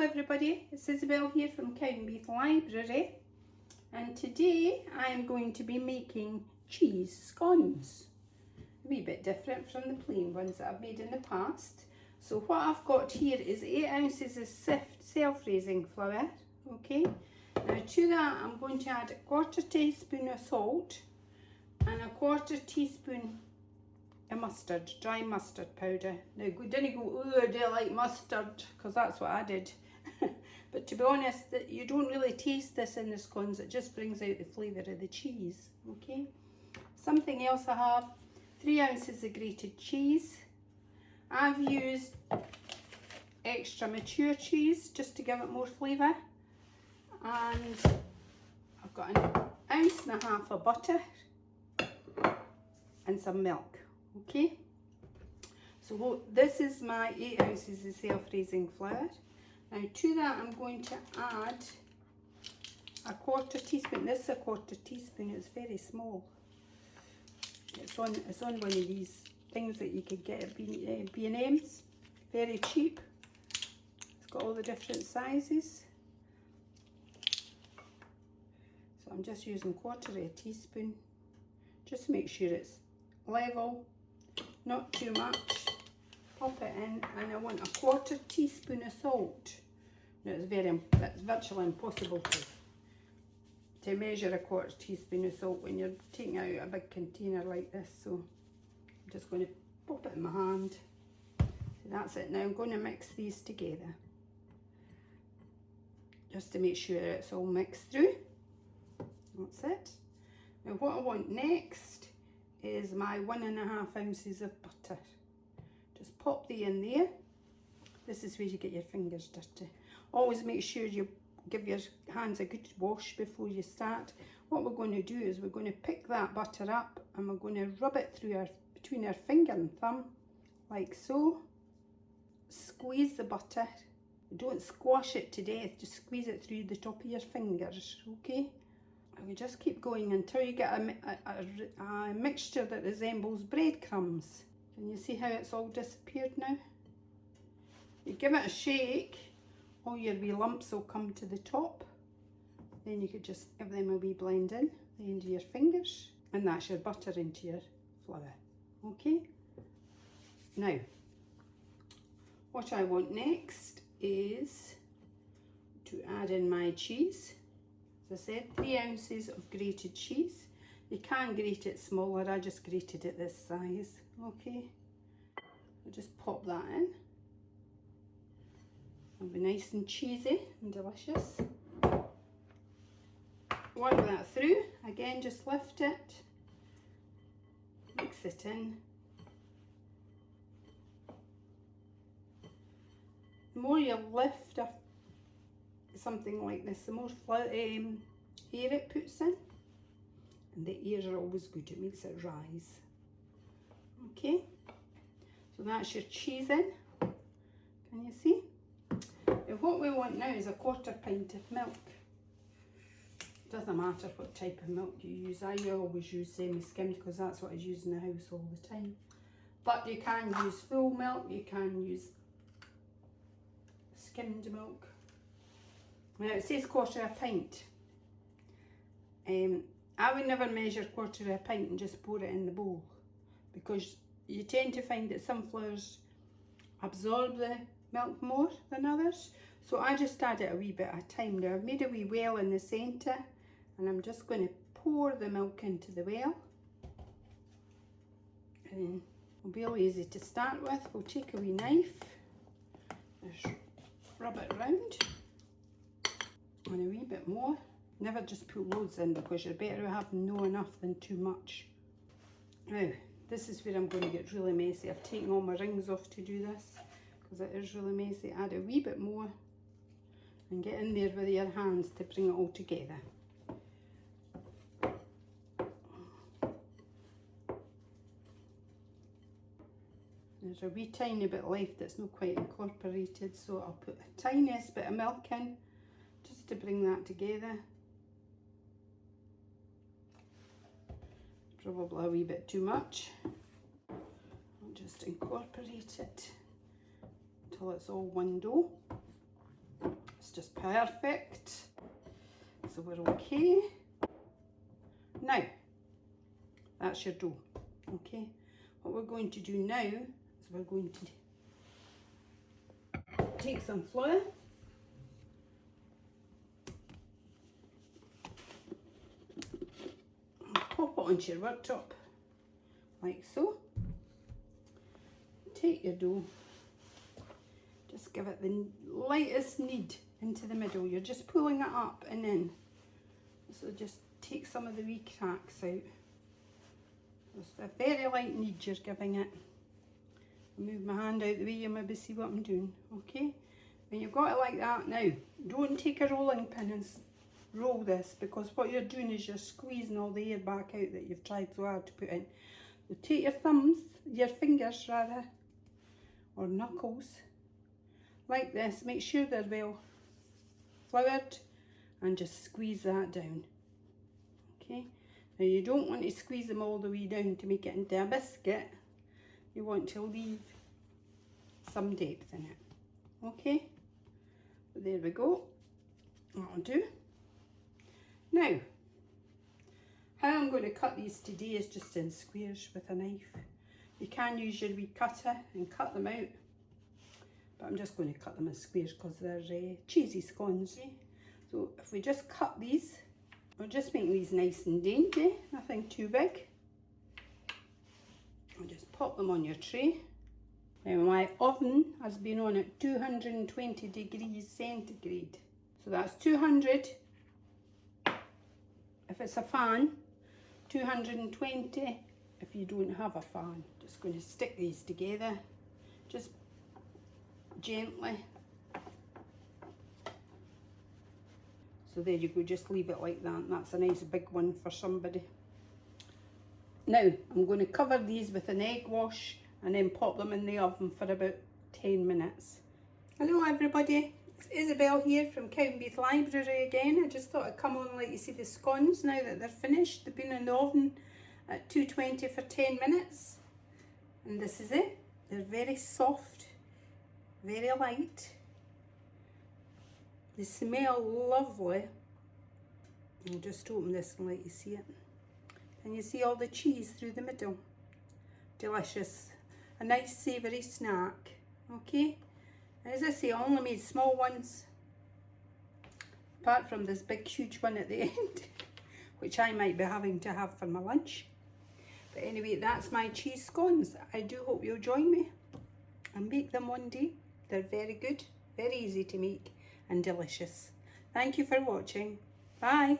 everybody, it's Isobel here from Cow and Beef Library, and today I am going to be making cheese scones. A wee bit different from the plain ones that I've made in the past. So what I've got here is 8 ounces of self-raising flour, okay? Now to that I'm going to add a 1/4 teaspoon of salt and a 1/4 teaspoon of mustard, dry mustard powder. Now didn't go, oh, I don't like mustard, because that's what I did. But to be honest, you don't really taste this in the scones, it just brings out the flavour of the cheese, okay? Something else I have, 3 ounces of grated cheese. I've used extra mature cheese just to give it more flavour. And I've got 1.5 ounces of butter and some milk. Okay, so this is my 8 ounces of self-raising flour. Now to that I'm going to add a 1/4 teaspoon. This is a 1/4 teaspoon, it's very small. It's on one of these things that you could get at B&M's, very cheap. It's got all the different sizes. So I'm just using 1/4 teaspoon, just make sure it's level, not too much. Pop it in, and I want a 1/4 teaspoon of salt. Now it's virtually impossible to measure a 1/4 teaspoon of salt when you're taking out a big container like this. So I'm just going to pop it in my hand. So that's it. Now I'm going to mix these together, just to make sure it's all mixed through. That's it. Now what I want next is my 1.5 ounces of butter. Just pop the in there. This is where you get your fingers dirty. Always make sure you give your hands a good wash before you start. What we're going to do is we're going to pick that butter up and we're going to rub it through between our finger and thumb, like so. Squeeze the butter. Don't squash it to death, just squeeze it through the top of your fingers, okay? And we just keep going until you get a mixture that resembles breadcrumbs. Can you see how it's all disappeared now? You give it a shake, all your wee lumps will come to the top. Then you could just give them a wee blend in the end of your fingers, and that's your butter into your flour. Okay? Now, what I want next is to add in my cheese. As I said, 3 ounces of grated cheese. You can grate it smaller, I just grated it this size. Okay, I'll just pop that in. It'll be nice and cheesy and delicious. Work that through. Again, just lift it, mix it in. The more you lift something like this, the more air it puts in, and the air are always good, it makes it rise. Okay, so that's your cheese in, can you see? And what we want now is a 1/4 pint of milk. Doesn't matter what type of milk you use, I always use semi-skimmed because that's what I use in the house all the time. But you can use full milk, you can use skimmed milk. Now it says 1/4 pint. I would never measure 1/4 pint and just pour it in the bowl, because you tend to find that some flours absorb the milk more than others. So I just add it a wee bit at a time. Now I've made a wee well in the centre, and I'm just going to pour the milk into the well. And it'll be all easy to start with. We'll take a wee knife, just rub it round. And a wee bit more. Never just put loads in, because you're better have no enough than too much. Now, this is where I'm going to get really messy. I've taken all my rings off to do this, because it is really messy. Add a wee bit more and get in there with your hands to bring it all together. There's a wee tiny bit left that's not quite incorporated, so I'll put the tiniest bit of milk in, just to bring that together. Probably a wee bit too much. I'll just incorporate it until it's all one dough. just perfect. So we're okay. Now, that's your dough, okay? What we're going to do now is we're going to take some flour. And pop it onto your worktop, like so. Take your dough, just give it the lightest knead into the middle. You're just pulling it up and in. So just take some of the wee cracks out. Just a very light knead you're giving it. Move my hand out the way, you maybe see what I'm doing, okay? When you've got it like that now, don't take a rolling pin and roll this, because what you're doing is you're squeezing all the air back out that you've tried so hard to put in. So take your thumbs, your fingers rather, or knuckles, like this. Make sure they're well floured and just squeeze that down, okay? Now you don't want to squeeze them all the way down to make it into a biscuit. You want to leave some depth in it, okay? But there we go, that'll do. Now, how I'm going to cut these today is just in squares with a knife. You can use your wee cutter and cut them out, but I'm just going to cut them in squares because they're cheesy scones. So if we just cut these, we're just making these nice and dainty, nothing too big. I'll just pop them on your tray. Now my oven has been on at 220 degrees centigrade. So that's 200 if it's a fan, 220 if you don't have a fan. Just going to stick these together, just gently. So there you go, just leave it like that. That's a nice big one for somebody. Now, I'm going to cover these with an egg wash and then pop them in the oven for about 10 minutes. Hello everybody, it's Isobel here from Cowdenbeath Library again. I just thought I'd come on and let you see the scones now that they're finished. They've been in the oven at 220 for 10 minutes. And this is it. They're very soft, very light. They smell lovely. I'll just open this and let you see it. And you see all the cheese through the middle. Delicious. A nice savoury snack. Okay? And as I say, I only made small ones. Apart from this big huge one at the end. Which I might be having to have for my lunch. But anyway, that's my cheese scones. I do hope you'll join me and make them one day. They're very good, very easy to make and delicious. Thank you for watching. Bye.